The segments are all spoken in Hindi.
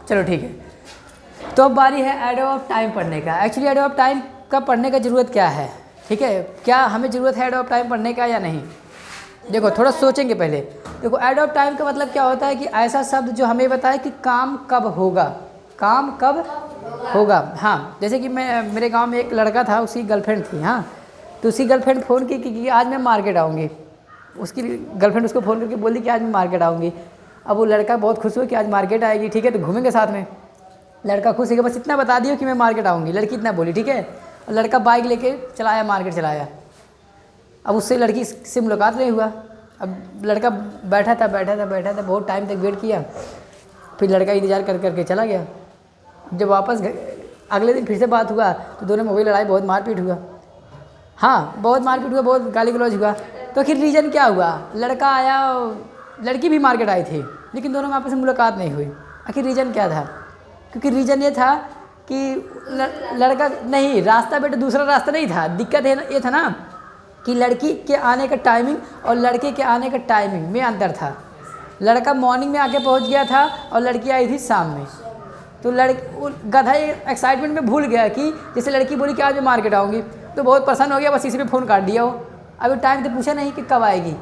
चलो ठीक है। तो अब बारी है एडो ऑफ टाइम पढ़ने का। एक्चुअली एडो ऑफ टाइम का पढ़ने का ज़रूरत क्या है, ठीक है, क्या हमें ज़रूरत है एडो ऑफ टाइम पढ़ने का या नहीं। देखो थोड़ा सोचेंगे पहले। देखो एडो ऑफ टाइम का मतलब क्या होता है कि ऐसा शब्द जो हमें बताए कि काम कब होगा, काम कब होगा। हाँ, जैसे कि मेरे गांव में एक लड़का था, उसकी गर्लफ्रेंड थी। हाँ, तो उसकी गर्लफ्रेंड फ़ोन की कि आज मैं मार्केट आऊँगी। उसकी गर्लफ्रेंड उसको फ़ोन करके बोली कि आज मैं मार्केट आऊँगी। अब वो लड़का बहुत खुश हुआ कि आज मार्केट आएगी, ठीक है, तो घूमेंगे साथ में। लड़का खुश है कि बस इतना बता दियो कि मैं मार्केट आऊँगी। लड़की इतना बोली, ठीक है। और लड़का बाइक लेके चलाया, मार्केट चलाया। अब उससे लड़की से मुलाकात नहीं हुआ। अब लड़का बैठा था बहुत टाइम तक वेट किया, फिर लड़का इंतज़ार करके चला गया। जब वापस अगले दिन फिर से बात हुआ तो दोनों में हो गई लड़ाई, बहुत मारपीट हुआ। हाँ, बहुत मारपीट हुआ, बहुत गाली गलौज हुआ। तो आखिर रीज़न क्या हुआ, लड़का आया, लड़की भी मार्केट आई थी, लेकिन दोनों में आपस में मुलाकात नहीं हुई। आखिर रीज़न क्या था, क्योंकि रीज़न ये था कि लड़का नहीं, रास्ता बेटा दूसरा रास्ता नहीं था। दिक्कत है ये था ना कि लड़की के आने का टाइमिंग और लड़के के आने का टाइमिंग में अंतर था। लड़का मॉर्निंग में आके पहुंच गया था और लड़की आई थी शाम में। तो गधा एक्साइटमेंट में भूल गया कि जैसे लड़की बोली कि आज मैं मार्केट आऊँगी, तो बहुत परेशान हो गया, बस इसी पे फ़ोन काट दिया हो। अभी टाइम तो पूछा नहीं कि कब आएगी,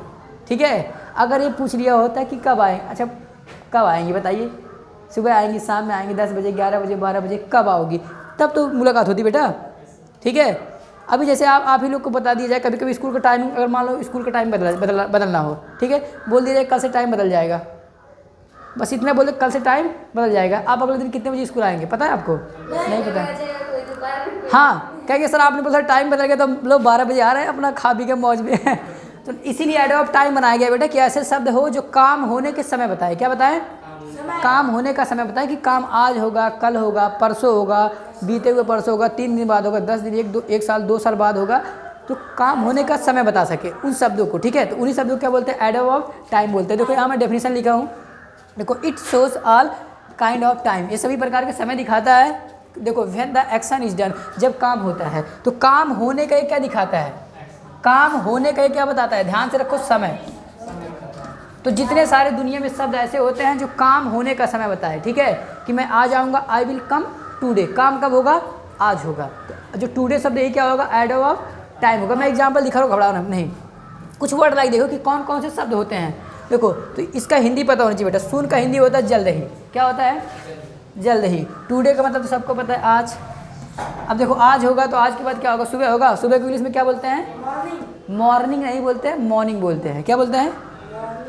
ठीक है। अगर ये पूछ लिया होता कि कब आए, अच्छा कब आएंगी बताइए, सुबह आएंगी, शाम में आएंगी, 10 बजे, 11 बजे, 12 बजे, कब आओगी, तब तो मुलाकात होती बेटा, ठीक है। अभी जैसे आप ही लोग को बता दिया जाए, कभी कभी स्कूल का टाइमिंग, अगर मान लो स्कूल का टाइम बदलना हो, ठीक है, बोल दिया जाए कल से टाइम बदल जाएगा, बस इतना बोले कल से टाइम बदल जाएगा। आप अगले दिन कितने बजे स्कूल आएंगे पता है आपको? नहीं पता। हाँ, कहेंगे सर आपने बोला टाइम बदल गया, तो हम लोग 12 बजे आ रहे हैं अपना खा पी के मौज में है। तो इसीलिए एडो ऑफ टाइम बनाया गया बेटा कि ऐसे शब्द हो जो काम होने के समय बताए। क्या बताएं? काम होने का समय बताएं कि काम आज होगा, कल होगा, परसों होगा, बीते हुए परसों होगा, 3 दिन बाद होगा, 10 दिन, 1 साल, 2 साल बाद होगा। तो काम होने का समय बता सके उन शब्दों को, ठीक है। तो उन्हीं शब्दों को क्या बोलते हैं? एडो ऑफ टाइम बोलते हैं। देखो यहाँ मैं डेफिनेशन लिखा हूँ, देखो it shows all kind of time, ये सभी प्रकार के समय दिखाता है। देखो when the action is done, जब काम होता है, तो काम होने का ये क्या दिखाता है? काम होने का ये क्या बताता है? ध्यान से रखो, समय। तो जितने सारे दुनिया में शब्द ऐसे होते हैं जो काम होने का समय बताए, ठीक है, कि मैं आ जाऊंगा, आई विल कम टूडे, काम कब होगा? आज होगा। तो जो टूडे शब्द ये क्या होगा? एडो ऑफ टाइम होगा। मैं एग्जाम्पल दिखा रहा हूँ, घबराना नहीं। कुछ वर्ड लाइक देखो कि कौन कौन से शब्द होते हैं। देखो तो इसका हिंदी पता होना चाहिए बेटा। सून का हिंदी होता है जल्द ही। क्या होता है? जल्द ही। टुडे का मतलब तो सबको पता है, आज। अब देखो आज होगा तो आज के बाद क्या होगा? सुबह होगा। सुबह को इंग्लिश में क्या बोलते हैं? मॉर्निंग नहीं बोलते हैं, मॉर्निंग बोलते हैं। क्या बोलते हैं?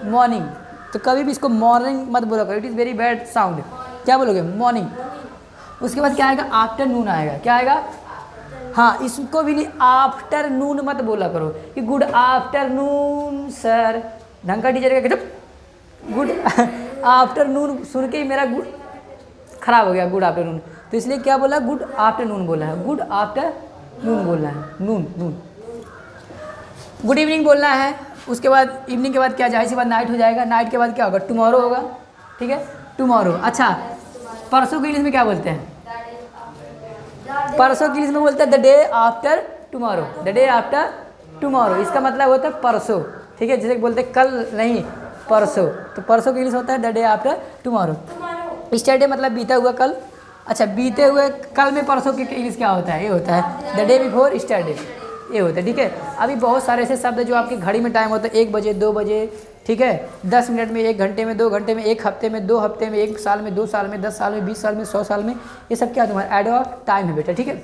मॉर्निंग। तो कभी भी इसको मॉर्निंग मत बोला करो, it is very bad sound. क्या बोलोगे? मॉर्निंग। उसके बाद क्या आएगा? आफ्टरनून आएगा। क्या आएगा? हाँ, इसको भी नहीं, आफ्टरनून मत बोला करो कि गुड आफ्टरनून सर। ढंग का टीचर का गुड आफ्टरनून सुन के ही मेरा गुड खराब हो गया, गुड आफ्टरनून। तो इसलिए क्या बोला? गुड आफ्टरनून बोला है, गुड आफ्टरनून बोलना है, नून। गुड इवनिंग बोलना है। उसके बाद इवनिंग के बाद क्या, जाहिर सी बात नाइट हो जाएगा। नाइट के बाद क्या होगा? टुमारो होगा, ठीक है, टुमारो। अच्छा, परसों के इंग्लिश में क्या बोलते हैं? परसों के इंग्लिश में बोलते हैं the day after tomorrow, the day after tomorrow. इसका मतलब होता है परसों, ठीक है। जैसे बोलते हैं कल नहीं, परसों, तो परसों की इंग्लिश होता है द डे आफ्टर टुमारो। स्टरडे मतलब बीता हुआ कल। अच्छा, बीते हुए कल में परसों की इंग्लिश क्या होता है? ये होता है द डे बिफोर स्टरडे, ये होता है, ठीक है। अभी बहुत सारे ऐसे शब्द जो आपकी घड़ी में टाइम होता है 1 बजे, 2 बजे, ठीक है, 10 मिनट में, 1 घंटे में, 2 घंटे में, 1 हफ्ते में, 2 हफ्ते में, 1 साल में, 2 साल में, 10 साल में, 20 साल में, 100 साल में, ये सब क्या तुम्हारा एडो ऑफ टाइम है बेटा, ठीक है।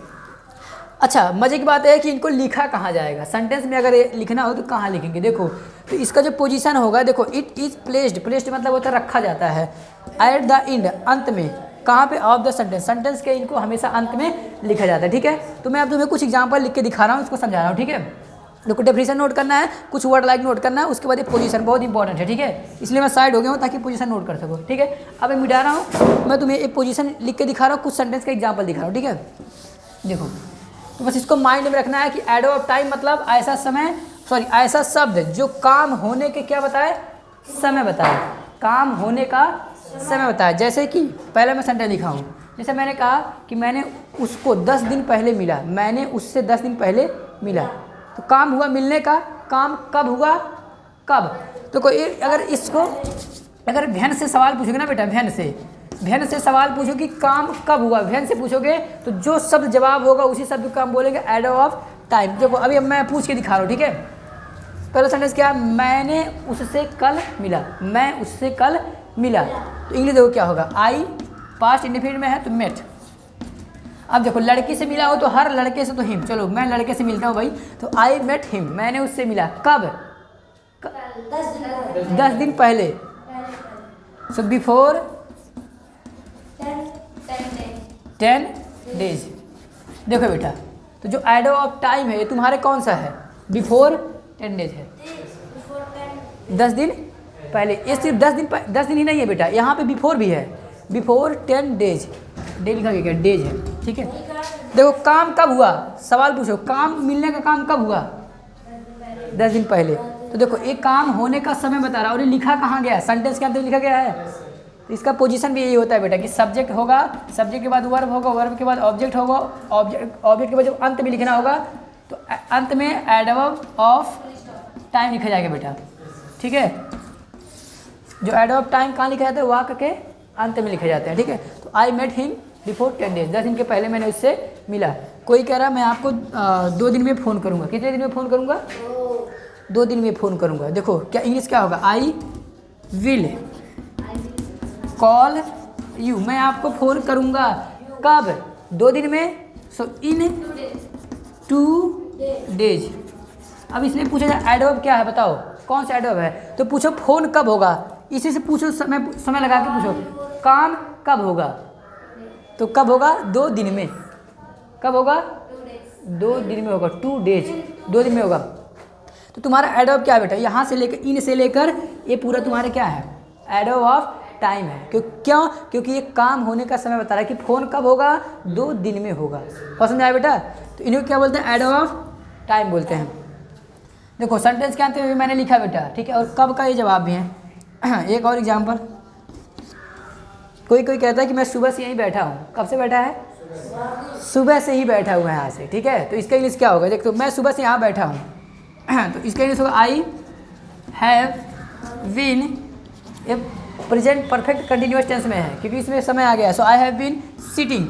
अच्छा, मजे की बात है कि इनको लिखा कहाँ जाएगा? सेंटेंस में अगर ये लिखना हो तो कहाँ लिखेंगे? देखो तो इसका जो पोजीशन होगा, देखो इट इज़ प्लेस्ड, प्लेस्ड मतलब होता है रखा जाता है, एट द एंड, अंत में। कहाँ पे? ऑफ द सेंटेंस, सेंटेंस के इनको हमेशा अंत में लिखा जाता है, ठीक है। तो मैं अब तुम्हें कुछ एग्जाम्पल लिख के दिखा रहा हूँ, उसको समझा रहा हूँ, ठीक है। देखो डेफिनेशन नोट करना है, कुछ वर्ड लाइक नोट करना है, उसके बाद ये पोजीशन बहुत इंपॉर्टेंट है, ठीक है। इसलिए मैं साइड हो गया हूँ ताकि पोजीशन नोट कर सको, ठीक है। अब मैं मिटा रहा हूँ, मैं तुम्हें एक पोजीशन लिख के दिखा रहा हूँ, कुछ सेंटेंस का एग्जाम्पल दिखा रहा हूँ, ठीक है। देखो तो बस इसको माइंड में रखना है कि एडो ऑफ टाइम मतलब ऐसा समय, ऐसा शब्द जो काम होने के क्या बताए? समय बताए, काम होने का समय बताए। जैसे कि पहले मैं सेंटेंस लिखा हूँ, जैसे मैंने कहा कि मैंने उसको 10 दिन पहले मिला, मैंने उससे 10 दिन पहले मिला। तो काम हुआ मिलने का, काम कब हुआ? कब? तो कोई अगर इसको अगर भैन से सवाल पूछोगे ना बेटा, भैन से, व्यंजन से सवाल पूछो कि काम कब हुआ, व्यंजन से पूछोगे तो जो शब्द जवाब होगा उसी शब्द का हम बोलेंगे एडो ऑफ टाइम। देखो अभी मैं पूछ के दिखा रहा हूँ, ठीक है। पहला सेंटेंस क्या है, मैंने उससे कल मिला, मैं उससे कल मिला। तो इंग्लिश देखो क्या होगा, आई पास्ट इंडेफिनिट में है तो मेट। अब देखो लड़की से मिला हो तो हर लड़के से तो हिम, चलो मैं लड़के से मिलता हूँ भाई, तो आई मेट हिम, मैंने उससे मिला कब, 10 दिन पहले। So before 10 days. देखो बेटा, तो जो एडो ऑफ टाइम है ये तुम्हारे कौन सा है, बिफोर 10 डेज है, 10 दिन पहले। ये सिर्फ 10 दिन ही नहीं है बेटा, यहाँ पे बिफोर भी है, बिफोर 10 डेज, डे लिखा गया, डेज है, ठीक है। देखो काम कब हुआ, सवाल पूछो काम मिलने का काम कब हुआ, 10 दिन पहले। तो देखो एक काम होने का समय बता रहा है और ये लिखा कहाँ गया है, सेंटेंस के अंदर लिखा गया है। तो इसका पोजीशन भी यही होता है बेटा कि सब्जेक्ट होगा, सब्जेक्ट के बाद वर्ब होगा, वर्ब के बाद ऑब्जेक्ट होगा, ऑब्जेक्ट के बाद जब अंत में लिखना होगा तो अंत में एडवर्ब ऑफ टाइम लिखा जाएगा बेटा, ठीक है। जो एडवर्ब ऑफ टाइम कहाँ लिखा जाता है, वाक्य के अंत में लिखे जाते हैं, ठीक है। तो I met him before 10 days, 10 दिन के पहले मैंने उससे मिला। कोई कह रहा मैं आपको 2 दिन में फ़ोन करूँगा, कितने दिन में फ़ोन करूँगा, 2 दिन में फ़ोन करूँगा। देखो क्या इंग्लिश क्या होगा, आई विल कॉल यू, मैं आपको फ़ोन करूँगा कब, 2 दिन में, सो इन 2 डेज। अब इसलिए पूछा जाए एडवर्ब क्या है, बताओ कौन सा एडवर्ब है, तो पूछो फ़ोन कब होगा, इसी से पूछो, समय लगा के पूछो काम कब होगा, तो कब होगा, 2 दिन में, कब होगा, 2 दिन में होगा, 2 डेज, 2 दिन में होगा। तो तुम्हारा एडवर्ब क्या है बेटा, यहाँ से लेकर, इन से लेकर ये पूरा तुम्हारा क्या है, एडवर्ब ऑफ टाइम है। क्यों, क्योंकि ये काम होने का समय बता रहा है कि फ़ोन कब होगा, 2 दिन में होगा। पसंद आया बेटा, तो इन्हें क्या बोलते हैं, एडवर्ब ऑफ टाइम बोलते हैं। देखो सेंटेंस के अंत में भी मैंने लिखा बेटा, ठीक है, और कब का ये जवाब भी है। एक और एग्जाम्पल, कोई कहता है कि मैं सुबह से यहीं बैठा हूँ, कब से बैठा है, सुबह से ही बैठा हुआ है यहाँ से, ठीक है। तो इसका इंग्लिश क्या होगा, देखो मैं सुबह से यहाँ बैठा हूँ, तो इसका इंग्लिश होगा आई हैव बीन, ये प्रेजेंट परफेक्ट कंटिन्यूअस टेंस में है क्योंकि इसमें समय आ गया। So I have been sitting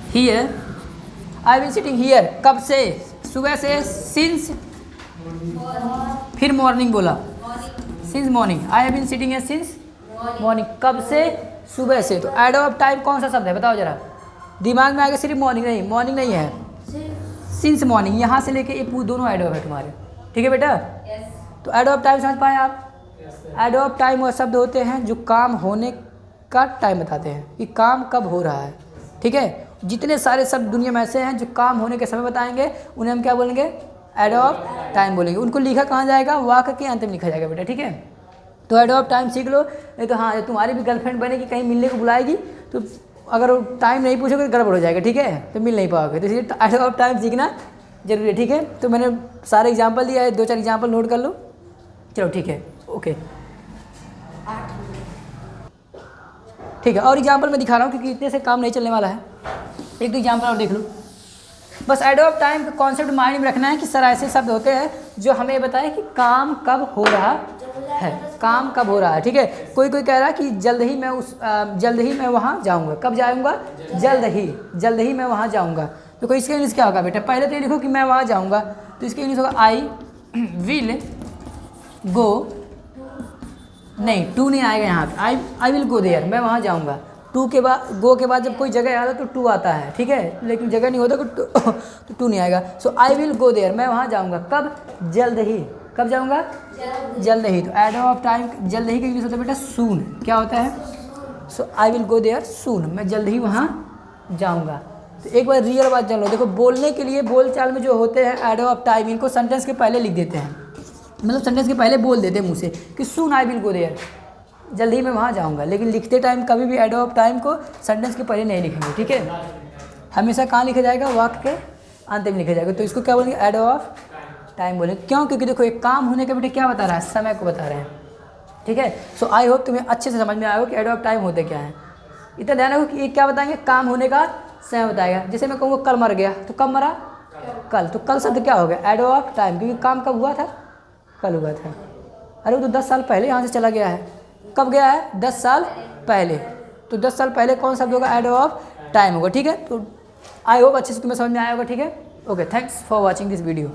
here, I been sitting here, कब से, सुबह से, सिंस, फिर मॉर्निंग बोला, since morning, I have been sitting here since morning, कब से, सुबह से। तो एडवर्ब ऑफ टाइम कौन सा शब्द है बताओ जरा, दिमाग में आगे सिर्फ मॉर्निंग नहीं, मॉर्निंग नहीं है, सिंस मॉर्निंग, यहाँ से लेके ये दोनों एडवर्ब है तुम्हारे, ठीक है बेटा। तो एडवर्ब ऑफ टाइम समझ पाए आप। एडवर्ब ऑफ टाइम वह शब्द होते हैं जो काम होने का टाइम बताते हैं कि काम कब हो रहा है, ठीक है। जितने सारे शब्द दुनिया में ऐसे हैं जो काम होने के समय बताएंगे उन्हें हम क्या बोलेंगे, एडवर्ब ऑफ टाइम बोलेंगे। उनको लिखा कहाँ जाएगा, वाक्य के अंत में लिखा जाएगा बेटा, ठीक है। तो एडवर्ब ऑफ टाइम सीख लो, नहीं तो हाँ तुम्हारी भी गर्लफ्रेंड बनेगी, कहीं मिलने को बुलाएगी तो अगर टाइम नहीं पूछोगे तो गड़बड़ हो जाएगा, ठीक है, तो मिल नहीं पाओगे। तो इसलिए एडवर्ब ऑफ टाइम सीखना जरूरी है, ठीक है। तो मैंने सारे एग्जाम्पल दिया है, 2-4 एग्जाम्पल नोट कर लो, चलो ठीक है, ओके ठीक है। और एग्जाम्पल मैं दिखा रहा हूँ क्योंकि इतने से काम नहीं चलने वाला है, 1-2 एग्जाम्पल और देख लो। बस एडवर्ब ऑफ टाइम का कॉन्सेप्ट माइंड में रखना है कि सर ऐसे शब्द होते हैं जो हमें बताए कि काम कब हो रहा है, काम कब हो रहा है, ठीक है। कोई कह रहा है कि जल्द ही मैं वहाँ जाऊँगा, कब जाऊँगा, जल्द ही मैं वहाँ जाऊँगा। तो कोई इसका इंग्लिश क्या होगा बेटा, पहले तो ये लिखो कि मैं वहाँ जाऊँगा, तो इसका इंग्लिश होगा आई विल गो, नहीं टू नहीं आएगा यहाँ पे, आई विल गो देयर, मैं वहाँ जाऊँगा। टू के बाद, गो के बाद जब कोई जगह आता है तो टू आता है, ठीक है, लेकिन जगह नहीं होता तो टू नहीं आएगा। सो आई विल गो देयर, मैं वहाँ जाऊँगा कब, जल्द ही, कब जाऊँगा, जल्द ही। तो एडवर्ब ऑफ टाइम जल्द ही का इंग्लिश होता है बेटा सून, क्या होता है, सो आई विल गो देयर सून, मैं जल्द ही वहाँ जाऊँगा। तो एक बार रियल बात जान लो, देखो बोलने के लिए बोलचाल में जो होते हैं एडवर्ब ऑफ टाइम, इनको सेंटेंस के पहले लिख देते हैं, मतलब सेंटेंस के पहले बोल देते हैं मुँह से कि सून आई विल गो देयर, जल्दी मैं वहाँ जाऊँगा। लेकिन लिखते टाइम कभी भी एडवर्ब ऑफ टाइम को सेंटेंस के पहले नहीं लिखेंगे, ठीक है, हमेशा कहाँ लिखा जाएगा, वाक्य के अंत में लिखा जाएगा। तो इसको क्या बोलेंगे, एडवर्ब ऑफ टाइम बोलेंगे। क्यों, क्योंकि देखो एक काम होने का बेटे क्या बता रहा है, समय को बता रहे हैं, ठीक है। सो आई होप तुम्हें अच्छे से समझ में आएगा कि एडवर्ब ऑफ टाइम होते क्या है। इतना ध्यान रखो कि ये क्या बताएंगे, काम होने का समय बताएगा। जैसे मैं कहूँगा कल मर गया, तो कब मरा, कल, तो कल शब्द क्या हो गया, एडवर्ब ऑफ टाइम, क्योंकि काम कब हुआ था, कल हुआ था। अरे वो तो 10 साल पहले यहाँ से चला गया है, कब गया है? 10 साल पहले। तो 10 साल पहले कौन सा होगा? एडो ऑफ टाइम होगा। ठीक है, तो आई होप अच्छे से तुम्हें समझ में आया होगा। ठीक है, okay, thanks for watching this video.